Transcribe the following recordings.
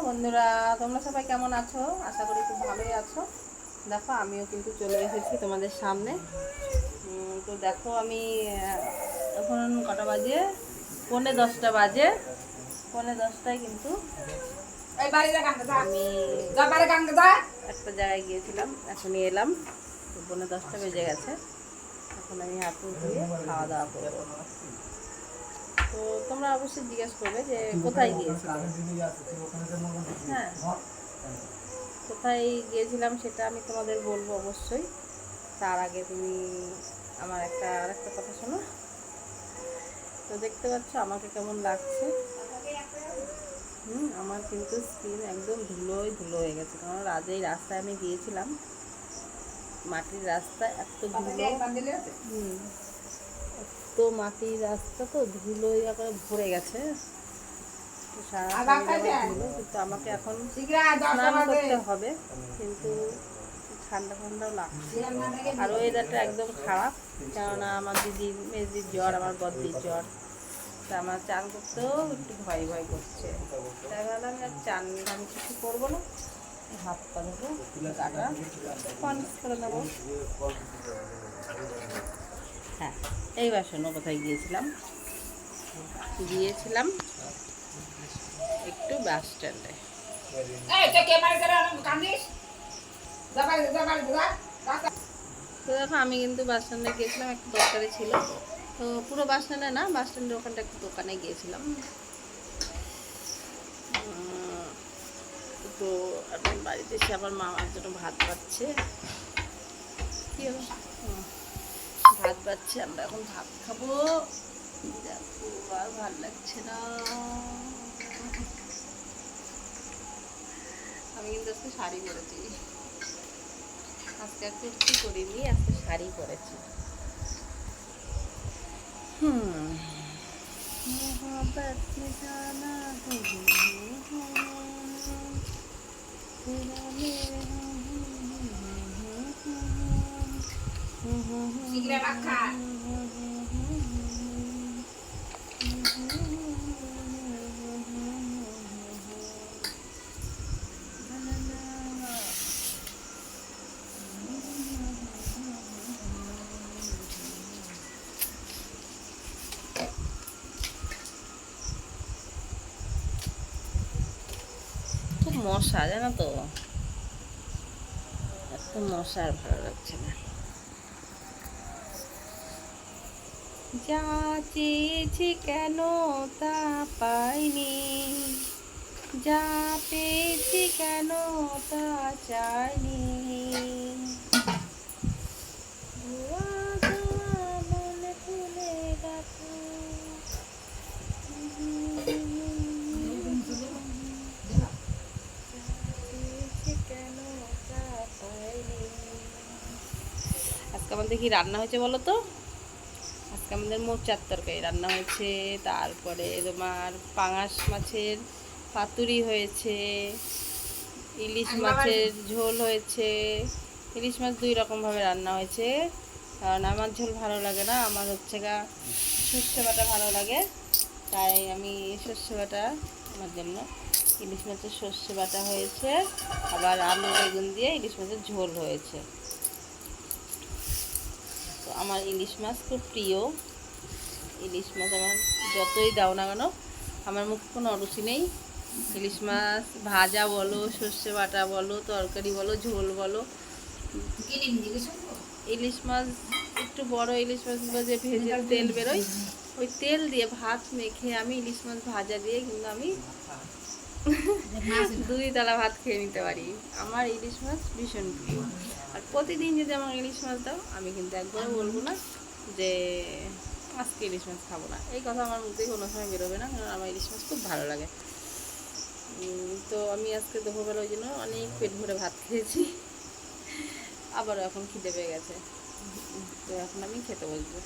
বন্ধুরা, তোমরা সবাই কেমন আছো? আশা করি খুব ভালোই আছো। দেখো আমিও কিন্তু চলে এসেছি তোমাদের সামনে। তো দেখো আমি এখন কটা বাজে, 9:45 বাজে। 9:45টায় কিন্তু আমি একটা জায়গায় গিয়েছিলাম, এখনই এলাম। তো 9:45 বেজে গেছে। এখন আমি হাত মুখ ধুয়ে খাওয়া দাওয়া করবো। তো তোমরা অবশ্যই জিজ্ঞেস করবে যে কোথায় গিয়েছিলে। হ্যাঁ, কোথায় গিয়েছিলাম সেটা আমি তোমাদের বলবো অবশ্যই। তার আগে তুমি আমার আরেকটা কথা শোনো। তো দেখতে পাচ্ছ আমাকে কেমন লাগছে। আমার কিন্তু স্কিন একদম ধুলোয় ধুলো হয়ে গেছে, কারণ আজ এই রাস্তায় আমি গিয়েছিলাম, মাটির রাস্তা, এত ধুলো। তো মাটির রাস্তা তো ধুলোয় একেবারে ভরে গেছে। সারা ধুলো, কিন্তু আমাকে এখন স্নান করতে হবে, কিন্তু ঠান্ডা ঠান্ডাও লাগছে। আর ওয়েদারটা একদম খারাপ, কেননা আমার মেজির জ্বর, আমার বদ্দির জ্বর। তা আমার চান করতেও একটু ভয় ভয় করছে। তাই ভাবলাম আর চান আমি কিছু করবো না, হাত পা দেবো, গাটা পঞ্চ করে দেবো। হ্যাঁ, এইবার শোনো কোথায় গিয়েছিলাম একটু বাস স্ট্যান্ডে। তো দেখো আমি কিন্তু বাস স্ট্যান্ডে গিয়েছিলাম, একটু দরকারি ছিল। তো পুরো বাস স্ট্যান্ডে না, বাস স্ট্যান্ডের ওখানটা একটু দোকানে গিয়েছিলাম। তো এখন বাড়িতে এসে আবার মামার জন্য ভাত পাচ্ছে। কি ভাত পাচ্ছে, আমরা এখন ভাত খাবো। দেখো আর ভাত লাগছে না। আমি কিন্তু আজকে শাড়ি পরেছি, আজকে আর কুর্তি করিনি, আজকে শাড়ি পরেছি। मोहब्बत में जाना है तेरा খুব মশা, জানো তো, এত মশা আর ভালো লাগছে না। যা চেয়েছি কেন তা পাইনি, যা পেয়েছি কেন তা চাইনি, মনে তুলে রাখো। আজকে আমাদের কি রান্না হয়েছে বলো তো? আজকে আমাদের মোচার তরকারি রান্না হয়েছে, তারপরে তোমার পাঙাশ মাছের পাতুরি হয়েছে, ইলিশ মাছের ঝোল হয়েছে। ইলিশ মাছ 2 রকমভাবে রান্না হয়েছে, কারণ আমার ঝোল ভালো লাগে না, আমার হচ্ছে গা সর্ষে বাটা ভালো লাগে। তাই আমি সর্ষে বাটা, আমার জন্য ইলিশ মাছের সর্ষে বাটা হয়েছে, আবার আলু বেগুন দিয়ে ইলিশ মাছের ঝোল হয়েছে। তো আমার ইলিশ মাছ খুব প্রিয়। ইলিশ মাছ আমার যতই দাও না কেন, আমার মুখে কোনো অরুচি নেই। ইলিশ মাছ ভাজা বলো, সর্ষে বাটা বলো, তরকারি বলো, ঝোল বলো। ইলিশ মাছ একটু বড় ইলিশ মাছগুলো যে ভেজে তেল বেরোয়, ওই তেল দিয়ে ভাত মেখে আমি ইলিশ মাছ ভাজা দিয়ে কিন্তু আমি 2 থালা ভাত খেয়ে নিতে পারি। আমার ইলিশ মাছ ভীষণ প্রিয়। আর প্রতিদিন যদি আমার ইলিশ মাছ দাও, আমি কিন্তু একবারও বলবো না যে আজকে ইলিশ মাছ খাবো না। এই কথা আমার মুখে কোনো সময় বেরোবে না, কারণ আমার ইলিশ মাছ খুব ভালো লাগে। তো আমি আজকে দুপুরবেলা ওই জন্য অনেক পেট ভরে ভাত খেয়েছি, আবারও এখন খিদে পেয়ে গেছে। তো এখন আমি খেতে বসবো।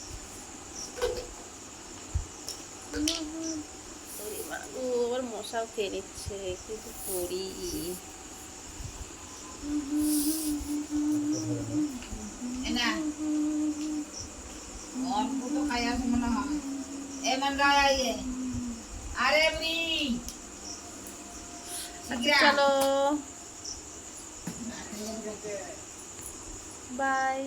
ও আবার মশাও খেয়ে নিচ্ছে, কিছু করি। আচ্ছা চলো, বাই।